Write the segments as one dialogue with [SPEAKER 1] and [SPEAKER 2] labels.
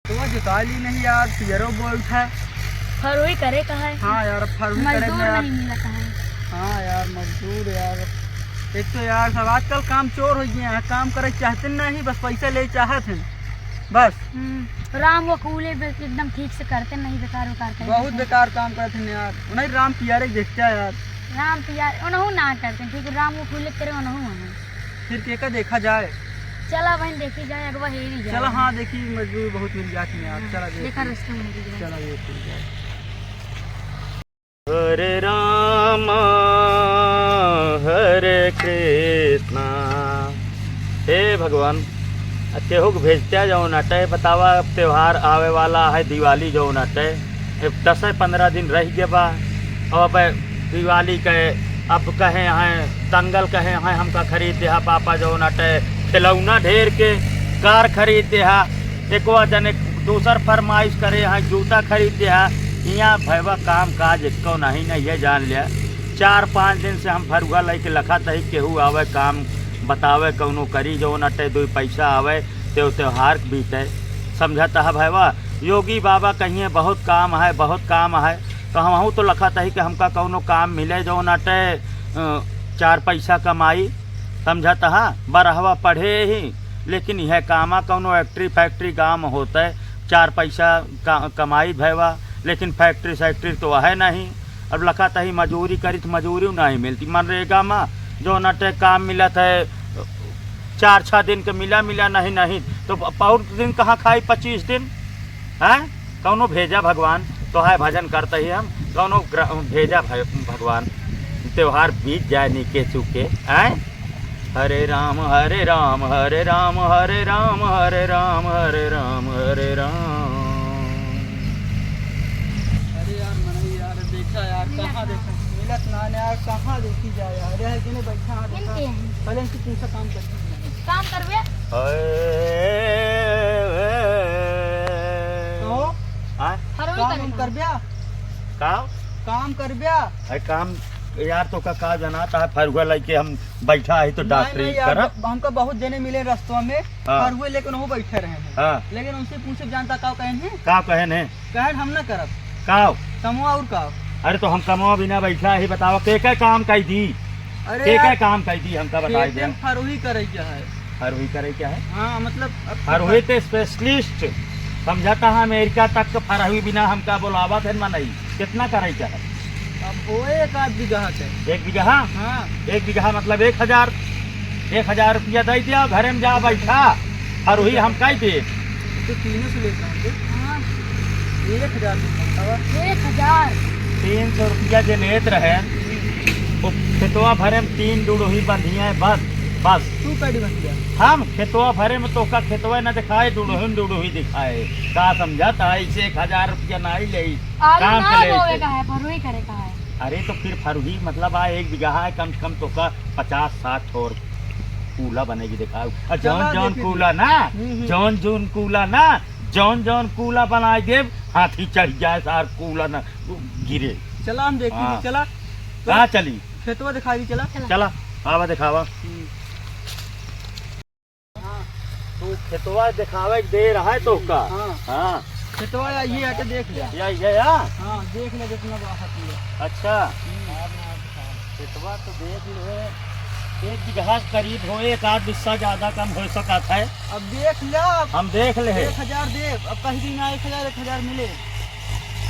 [SPEAKER 1] तो जुता ली नहीं यार, पियरो बोल्ट है।
[SPEAKER 2] फरवरी करे कहा है।
[SPEAKER 1] हाँ यार फरवरी करे
[SPEAKER 2] मजदूर
[SPEAKER 1] यार।
[SPEAKER 2] नहीं मिला कहा है।
[SPEAKER 1] हाँ यार मजदूर यार, एक तो यार सब आजकल काम चोर हो गए हैं, काम करे चाहते नहीं, बस पैसे ले चाहते हैं बस।
[SPEAKER 2] राम वो कूले एकदम ठीक से करते नहीं, बेकार करते
[SPEAKER 1] बहुत बेकार काम करते हैं यार। नहीं राम पियारे देखते हैं यार।
[SPEAKER 2] राम पियारे उन्होंने ना करते ठीक है, राम वो कूले करे उन्होंने
[SPEAKER 1] फिर केका देखा जाए।
[SPEAKER 2] चला बहन देखी जाए, अगवा हेरी जाए।
[SPEAKER 1] चला हाँ देखी, मजदूर बहुत मिल जाती है यार। चला
[SPEAKER 2] देखा रास्ते में हेरी जाए।
[SPEAKER 1] चला देख जाए।
[SPEAKER 3] हरे राम हरे कृष्णा। हे भगवान, केहू के भेजते जो नटे बतावा, त्योहार आवे वाला है दिवाली जो नटे 10-15 दिन रह गए बा। और अब दिवाली कहे अब कहे हैं दंगल कहे हैं हमका खरीदते हा पापा जो नटे खिलौना ढेर के कार खरीदते हा। एक जन दूसर फरमाइश करे हैं जूता खरीदते हा। यहाँ भैया काम काज को नहीं है जान लिया। 4-5 दिन से हम फरुआ लेके लखा तही केहू आवे काम बतावे कौनो करी जो नटे 2 पैसा आवे तो त्योहार बीते। समझता है भैया योगी बाबा कहिए बहुत काम है बहुत काम है, तो हम तो लखा तही कि हमका कौनो काम मिले जो नटे 4 पैसा कमाई। समझता है बरहवा पढ़े ही, लेकिन यह कामा कौनो फैक्ट्री काम होता है 4 पैसा कमाई भैया, लेकिन फैक्ट्री तो है नहीं। अब लखा तही मजूरी करी तो मजूरी नहीं मिलती। मनरेगा में जो नटे काम मिलत है 4-6 दिन के मिला नहीं तो और दिन कहाँ खाई 25 दिन है। कौनो भेजा भगवान तो है भजन करते ही हम, कौनो भेजा भगवान त्योहार बीत जाए नीके चुके हैं। हरे राम हरे राम हरे राम हरे राम हरे राम हरे राम हरे राम।
[SPEAKER 1] यार कहाँ देखा मिलत ना यार, कहाँ देखी जाए यार। यह कि नहीं बैठा पहले इनसे पूछा काम करती
[SPEAKER 2] काम करवे
[SPEAKER 1] तो काम कर बिया काम कर बिया
[SPEAKER 3] काम यार। तो का जनाता है फरुआ लेके हम बैठा है तो डॉक्टरी करब।
[SPEAKER 1] हमको बहुत देने मिले रास्तों में फरुए, लेकिन वो बैठे रहे हैं।
[SPEAKER 3] हाँ।
[SPEAKER 1] लेकिन उनसे पूछे जानता का
[SPEAKER 3] कहन है
[SPEAKER 1] कहे हम ना करब
[SPEAKER 3] काव
[SPEAKER 1] कमुआ और का।
[SPEAKER 3] अरे तो हम कमवा बिना बैठा ही बताओ के काम कही दी।
[SPEAKER 1] अरे
[SPEAKER 3] के काम कही दी हमका बताई दे।
[SPEAKER 1] फरुही करे क्या है,
[SPEAKER 3] फरुही करे क्या है।
[SPEAKER 1] हाँ मतलब
[SPEAKER 3] फरुही तो स्पेशलिस्ट समझाता है अमेरिका तक का फरुही बिना हमका बोलावा थे नहीं। कितना करे क्या है।
[SPEAKER 1] अब वो 1 बीघा है।
[SPEAKER 3] 1 बीघा।
[SPEAKER 1] हाँ
[SPEAKER 3] 1 बीघा मतलब 1000 रुपया दे दिया घर में जा बैठा। फरुही हम कही दे
[SPEAKER 1] तो 300 लेता हूँ
[SPEAKER 2] 1000
[SPEAKER 3] 300 रुपया जे लेत रहे वो खेतवा भरे में 3 डूढ़ी बंधिया है बस।
[SPEAKER 1] तू कैडी बन गया।
[SPEAKER 3] हम खेतवा भरे में तो का खेतवा न दिखाए डूढ़ी दिखाए का समझता है। इसे 1000 रुपया नहीं ले काम
[SPEAKER 2] करे का है।
[SPEAKER 3] अरे तो फिर फरुही मतलब 1 बीघा है कम से कम तो का 50-60 और कूला बनेगी दिखाओ। जौन कूला ना जौन कूला ना जौन कूला बनाए दे हाथी चढ़ जाए सार कूला ना गिरे।
[SPEAKER 1] चला हम देखी।
[SPEAKER 3] हाँ।
[SPEAKER 1] चला
[SPEAKER 3] कहाँ चली
[SPEAKER 1] खेतवा दिखा दी।
[SPEAKER 3] चला आवा दिखावा। तू खेतवा दिखावे दे रहा है तो का। हाँ
[SPEAKER 1] खेतवा ये आके देख लिया।
[SPEAKER 3] हाँ
[SPEAKER 1] देख ले जितना बात।
[SPEAKER 3] अच्छा खेतवा तो देख ले 1 बीघा करीब हो, 1-8 बिस्सा ज्यादा कम हो सकता है।
[SPEAKER 1] अब देख लिया
[SPEAKER 3] हम देख ले
[SPEAKER 1] 1000 दे। अब कहीं भी ना 1000 मिले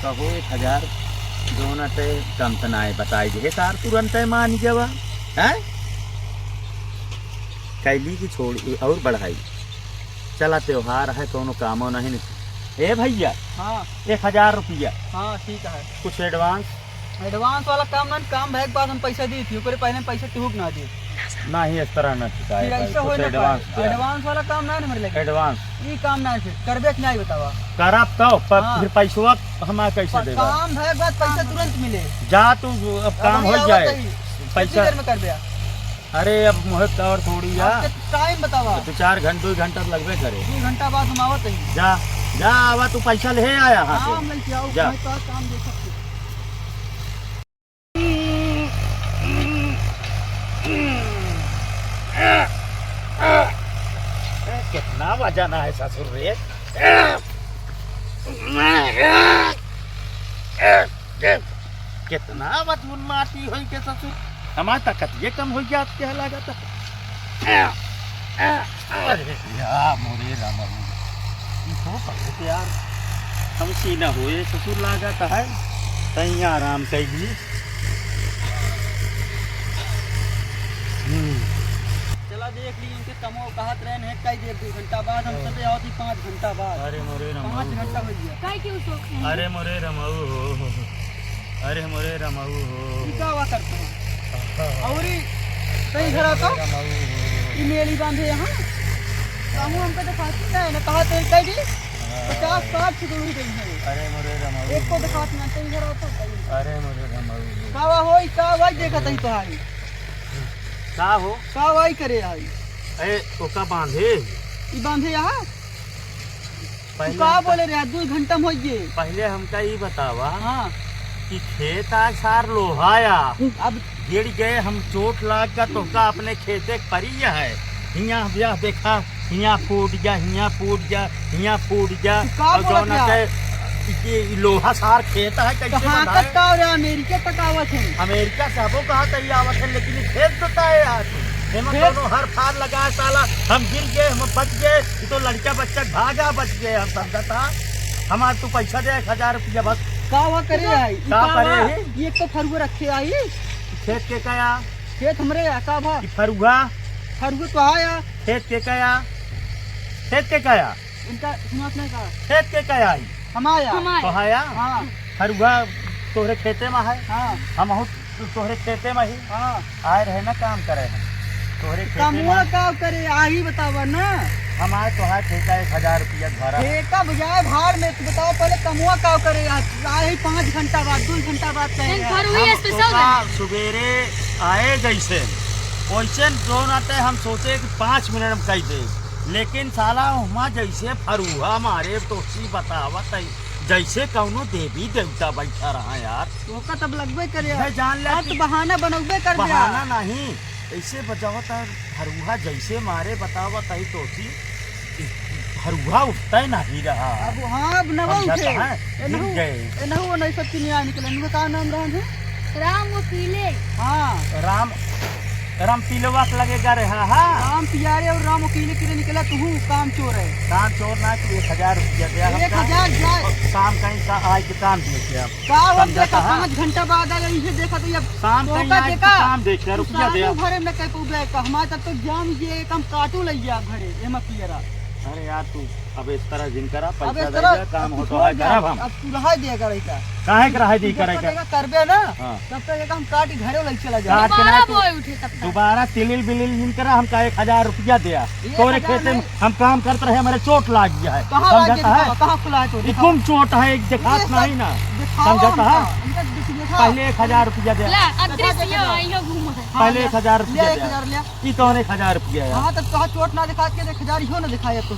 [SPEAKER 3] कहो 1000 दोनों ते कम तो ना बताई दे तार तुरंत मान जवा है कैली की छोड़ और बढ़ाई। चला त्योहार है कोनो कामो नहीं। ए भैया
[SPEAKER 1] हाँ
[SPEAKER 3] 1000 रुपया।
[SPEAKER 1] हाँ ठीक है।
[SPEAKER 3] कुछ एडवांस
[SPEAKER 1] वाला काम ना काम है। बाद हम पैसा दी थी पहले पैसा टिहुक ना दी
[SPEAKER 3] नहीं इस तरह न
[SPEAKER 1] फिर ऐसा हो एडवांस वाला काम ना मेरे लगे।
[SPEAKER 3] एडवांस
[SPEAKER 1] ये काम ना फिर करबे कि नहीं बतावा
[SPEAKER 3] करब तो पर
[SPEAKER 1] हाँ।
[SPEAKER 3] फिर पैसवा हमारा कैसे देगा।
[SPEAKER 1] काम है बाद पैसा तुरंत मिले।
[SPEAKER 3] जा तू अब काम हो जाए पैसा
[SPEAKER 1] में कर दिया।
[SPEAKER 3] अरे अब मुहत और थोड़ी यार
[SPEAKER 1] टाइम बतावा।
[SPEAKER 3] 2 घंटा लगबे करे।
[SPEAKER 1] 2 घंटा बाद हम आवत ही।
[SPEAKER 3] जा आवा तू पैसा ले आया
[SPEAKER 1] हाँ मिल आओ
[SPEAKER 3] जा।
[SPEAKER 1] मैं तो काम दे सकती।
[SPEAKER 3] कितना वजन है ससुर रे। कितना मजबूत माटी होई के ससुर हमार ताकत ये कम हो गया क्या लागत अरे या मोरे राम तो बहुत यार हमसे न होए ससुर लागत है तई आराम कैली
[SPEAKER 1] चला देख ली इनके कमो कहत रहे हैं कई देर 2 घंटा बाद हम चले आओ 5 घंटा बाद।
[SPEAKER 3] अरे मोरे
[SPEAKER 1] 5 घंटा हो गया।
[SPEAKER 2] काय क्यों शौक है?
[SPEAKER 3] अरे मोरे रमाऊ हो अरे मोरे रमाऊ हो
[SPEAKER 1] क्या हुआ करता है और कहीं घर आता ये मेली बांधे यहाँ कामू हमको दिखाती है ना कहा तो कई दी 50-60 से दूर गई है।
[SPEAKER 3] अरे मोरे रमाऊ
[SPEAKER 1] एक को दिखाती ना कहीं घर आता
[SPEAKER 3] अरे मोरे रमाऊ
[SPEAKER 1] कावा होई का देखा तई तो आई
[SPEAKER 3] का हो
[SPEAKER 1] का वाई करे आई
[SPEAKER 3] अरे ओका बांधे
[SPEAKER 1] ई बांधे यहाँ
[SPEAKER 3] पहले
[SPEAKER 1] का बोले रे 2 घंटा में हो गए।
[SPEAKER 3] पहले हमका ये बतावा
[SPEAKER 1] हाँ
[SPEAKER 3] कि खेत आज सार लोहाया
[SPEAKER 1] अब
[SPEAKER 3] गिर गए हम चोट लाग का तो का अपने खेते परी है हिया ब्याह देखा हिया फूट जा हिया फूट जा हिया फूट जा
[SPEAKER 1] का
[SPEAKER 3] और
[SPEAKER 1] बोलत
[SPEAKER 3] जौना
[SPEAKER 1] यार?
[SPEAKER 3] के कि लोहा सार खेत है कैसे
[SPEAKER 1] कहाँ
[SPEAKER 3] बंधाए?
[SPEAKER 1] तक का रे अमेरिका तक आवत है।
[SPEAKER 3] अमेरिका सबो कहा तई आवत है लेकिन ये खेत बताए यार हेमंत
[SPEAKER 1] खेत-
[SPEAKER 3] दोनों हर फार लगाए साला हम गिर गए हम बच गए ये तो लड़का बच्चा भागा बच गए हम समझा था हमार तू पैसा दे 1000 रुपया बस
[SPEAKER 1] कावा करे आई ई
[SPEAKER 3] का
[SPEAKER 1] कावा,
[SPEAKER 3] करे है?
[SPEAKER 1] ये तो फरुआ रखे आई
[SPEAKER 3] खेत के कया
[SPEAKER 1] खेत हमरे है का भा
[SPEAKER 3] कि फरुआ
[SPEAKER 1] फरुआ तो आया
[SPEAKER 3] खेत के कया खेत के कया
[SPEAKER 1] इनका सुनात नहीं का
[SPEAKER 3] खेत के कया आई
[SPEAKER 1] हम आया
[SPEAKER 3] तो
[SPEAKER 2] हमारे
[SPEAKER 3] हाया
[SPEAKER 1] हाँ
[SPEAKER 3] फरुआ तोहरे खेते में है
[SPEAKER 1] हाँ
[SPEAKER 3] हम हूँ तोहरे खेते में ही
[SPEAKER 1] हाँ
[SPEAKER 3] आए रहे ना काम करे हम तोहरे खेते
[SPEAKER 1] कमुआ
[SPEAKER 3] में
[SPEAKER 1] का करे आई बतावा ना
[SPEAKER 3] हम आए तो हाथ ठेका 1000 रुपया भरा
[SPEAKER 1] ठेका बजाय भाड़ में तू बताओ पहले कमुआ का करे आए ही 5 घंटा बाद 2 घंटा बाद कहे
[SPEAKER 2] दिन
[SPEAKER 1] यार।
[SPEAKER 2] भर हुई
[SPEAKER 3] हम
[SPEAKER 2] स्पेशल
[SPEAKER 3] ओका सवेरे आए जैसे वैसे जो आते हम सोचे कि 5 मिनट में कह दे लेकिन साला वहाँ जैसे फरुआ मारे तो सी बतावत है जैसे कौनो देवी देवता बैठा रहा यार
[SPEAKER 1] तो का तब लगबे करे
[SPEAKER 3] मैं जान लिया
[SPEAKER 1] अब
[SPEAKER 3] कि
[SPEAKER 1] तो बहाना बनोबे कर दिया
[SPEAKER 3] बहाना नहीं ऐसे बचावत है फरुआ जैसे मारे बतावत है तो सी फरुआ उठता ही नहीं रहा
[SPEAKER 1] अब हाँ अब नवा
[SPEAKER 3] समझाता
[SPEAKER 1] उठे
[SPEAKER 3] है, गिर गए।
[SPEAKER 1] एनहु नहीं सब चिनिया निकले इनका का नाम रहा है
[SPEAKER 2] राम वकीले
[SPEAKER 1] हाँ
[SPEAKER 3] राम राम पिलवा के लगेगा रे हाँ हाँ
[SPEAKER 1] राम पियारे और राम वकील के लिए निकला तू काम चोर है
[SPEAKER 3] काम चोर ना कि 1000 रुपया दिया
[SPEAKER 1] 1000 जाए
[SPEAKER 3] शाम कहीं का आज के काम देखे आप
[SPEAKER 1] का वक्त
[SPEAKER 3] समझा
[SPEAKER 1] देखा
[SPEAKER 3] कहाँ?
[SPEAKER 1] 5 घंटा बाद आया इसे देखा तो ये
[SPEAKER 3] शाम
[SPEAKER 1] तो
[SPEAKER 3] कहीं
[SPEAKER 1] का
[SPEAKER 3] आज
[SPEAKER 1] देखा?
[SPEAKER 3] काम देखे रुपया दे
[SPEAKER 1] घरे में कह पउबे का हमारे तब तो जाम ये कम काटू लई जा घरे एमा पियरा
[SPEAKER 3] अरे यार तू अब इस तरह जिन करा
[SPEAKER 1] अब
[SPEAKER 3] पैसा
[SPEAKER 1] इस
[SPEAKER 3] दे
[SPEAKER 1] तरह
[SPEAKER 3] दे काम हो तो
[SPEAKER 1] छोड़
[SPEAKER 3] है
[SPEAKER 1] जा,
[SPEAKER 3] करब हम
[SPEAKER 1] अब तू रहा देगा रही का
[SPEAKER 3] काहे कर है दी करे
[SPEAKER 1] जब
[SPEAKER 3] का
[SPEAKER 1] तक करबे ना
[SPEAKER 3] हाँ।
[SPEAKER 1] तब तक हम काट के घरे लई चला जा
[SPEAKER 3] काट के ना
[SPEAKER 2] दोबारा
[SPEAKER 3] तू
[SPEAKER 2] बोए उठे तब तक
[SPEAKER 3] दोबारा तिलिल बिलिल जिन करा हमका 1000 रुपया दिया तोरे
[SPEAKER 1] 1000
[SPEAKER 3] खेते में
[SPEAKER 1] नहीं।
[SPEAKER 3] हम काम करते रहे हमारे चोट लाग गया है
[SPEAKER 1] कहां लागे
[SPEAKER 3] समझता है
[SPEAKER 1] कहां खुला है तो
[SPEAKER 3] ये तुम चोट है एक दिखात नहीं ना समझता है पहले 1000 रुपया दिया
[SPEAKER 2] ला अदृश्य आइयो घूम है
[SPEAKER 3] पहले 1000 रुपया
[SPEAKER 1] ले 1000
[SPEAKER 3] दिया
[SPEAKER 1] ले
[SPEAKER 3] ये तो 1000 रुपया है
[SPEAKER 1] हां तब कहा चोट ना दिखा के 1000 हो ना दिखाया तो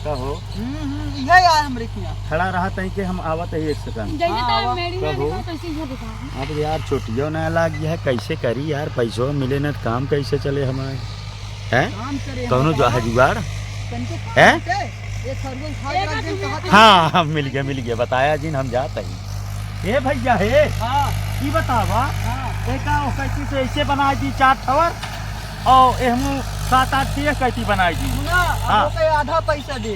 [SPEAKER 3] कहो
[SPEAKER 1] ये यार हमरे किया
[SPEAKER 3] खड़ा रहा तई के हम आवत है एक सेकंड
[SPEAKER 2] जैसे
[SPEAKER 1] हाँ,
[SPEAKER 2] तो मेरी ना
[SPEAKER 3] कब हो?
[SPEAKER 2] दिखा तो इसी को दिखा
[SPEAKER 3] अब यार छुट्टियों ना लग गया है कैसे करी यार पैसों मिले ना तो काम कैसे चले हमारे हैं
[SPEAKER 1] काम करे
[SPEAKER 3] कौनो जो है जुगाड़
[SPEAKER 1] है एक खरगोश खा
[SPEAKER 2] एक
[SPEAKER 1] के दिन
[SPEAKER 2] आदमी-
[SPEAKER 1] कहा
[SPEAKER 3] हाँ मिल गया बताया जिन हम जाते ही ए भैया हे
[SPEAKER 1] हां
[SPEAKER 3] की बतावा
[SPEAKER 1] हां
[SPEAKER 3] देखा ओ कैसी से ऐसे बनाई दी 4 ठवर और एहमू 7-8 टीए कैसी बनाई दी
[SPEAKER 1] सुना
[SPEAKER 3] हाँ।
[SPEAKER 1] अब के आधा पैसा दे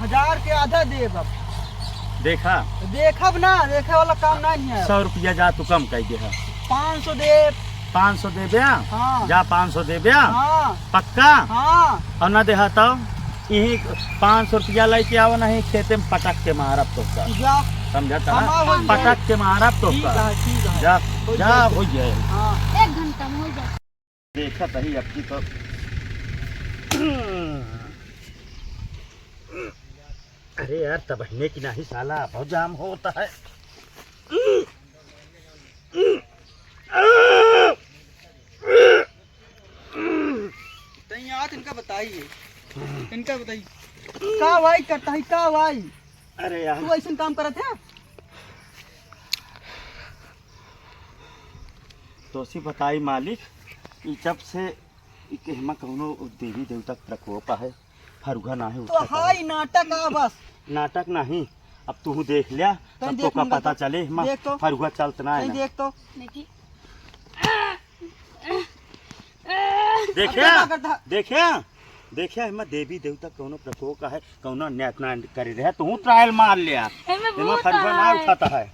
[SPEAKER 1] 1000 के आधा दे अब
[SPEAKER 3] देखा
[SPEAKER 1] देखब ना देखे वाला काम नहीं है
[SPEAKER 3] 100 रुपया जा तू कम कह दे
[SPEAKER 1] 500 दे
[SPEAKER 3] 500 दे ब्या
[SPEAKER 1] हाँ
[SPEAKER 3] जा 500 दे ब्या
[SPEAKER 1] हाँ
[SPEAKER 3] पक्का
[SPEAKER 1] हाँ
[SPEAKER 3] और ना देहा तो यही 500 रुपया लेके आओ नहीं खेते में पटक के मारब तो का
[SPEAKER 1] जा
[SPEAKER 3] समझता
[SPEAKER 1] हाँ,
[SPEAKER 3] है
[SPEAKER 1] हो जाए।
[SPEAKER 3] पटक के मारब तो
[SPEAKER 1] ठीक
[SPEAKER 3] का
[SPEAKER 1] है ठीक है
[SPEAKER 3] जा
[SPEAKER 1] हो
[SPEAKER 3] जा
[SPEAKER 1] जाए।
[SPEAKER 3] हो जाए
[SPEAKER 1] हाँ
[SPEAKER 2] 1 घंटा में हो जाए
[SPEAKER 3] देखा तही अब की तो अरे यार तबहने की नहीं साला बहुत जाम होता है
[SPEAKER 1] तो यहाँ इनका बताइए इनका बताइए का भाई करता है का भाई
[SPEAKER 3] अरे यार
[SPEAKER 1] तू ऐसा काम करत है
[SPEAKER 3] तो सी बताई मालिक ई जब से ई के हम कौनो देवी देवता के प्रकोप है फरुगा ना है
[SPEAKER 1] तो हाई नाटक आ बस
[SPEAKER 3] नाटक नहीं अब तू देख लिया
[SPEAKER 1] तैं
[SPEAKER 3] तब तो
[SPEAKER 1] देख
[SPEAKER 3] का
[SPEAKER 1] लूंगा
[SPEAKER 3] पता
[SPEAKER 1] तो।
[SPEAKER 3] चले माँ
[SPEAKER 1] देख तो।
[SPEAKER 3] फरुआ चलतना है
[SPEAKER 1] नहीं
[SPEAKER 3] ना।
[SPEAKER 1] देख तो
[SPEAKER 2] देखिए
[SPEAKER 3] देखिया
[SPEAKER 1] अब क्या करता?
[SPEAKER 3] देखिया देखिया हिम्मत देवी देवता कौनो प्रकोप है कौनो न्यातना करे रहे तू ट्रायल मार लिया
[SPEAKER 2] एमे
[SPEAKER 3] हिम्मत
[SPEAKER 2] भूत
[SPEAKER 3] फरुआ ना
[SPEAKER 2] है।
[SPEAKER 3] उठाता है।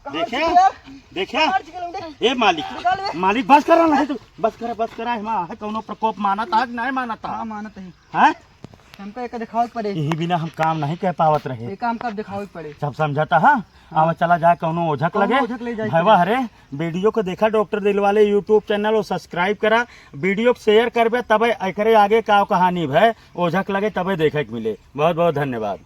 [SPEAKER 1] कहाँ
[SPEAKER 3] देखिया
[SPEAKER 1] छी यार?
[SPEAKER 3] देखिया
[SPEAKER 1] कहाँ छी गेलौं रे?
[SPEAKER 3] ए मालिक
[SPEAKER 1] निकाल बे।
[SPEAKER 3] मालिक बस करा नहीं तू बस करा हिम्मत है कौनो प्रकोप माना था कि नहीं माना
[SPEAKER 1] हाँ
[SPEAKER 3] था
[SPEAKER 1] मानत है
[SPEAKER 3] हैं
[SPEAKER 1] हमको एक दिखावे पड़े
[SPEAKER 3] यही बिना हम काम नहीं कह पावत रहे
[SPEAKER 1] ये काम कब दिखावे पड़े
[SPEAKER 3] सब समझाता हाँ आवा चला जाए कौनो ओझक
[SPEAKER 1] कौनो
[SPEAKER 3] लगे
[SPEAKER 1] ओझक ले जाए
[SPEAKER 3] भैया हरे वीडियो को देखा डॉक्टर दिलवाले यूट्यूब चैनल और सब्सक्राइब करा वीडियो को शेयर करबे तबे एकरे आगे का कहानी भय ओझक लगे तबे देखे के मिले। बहुत बहुत धन्यवाद।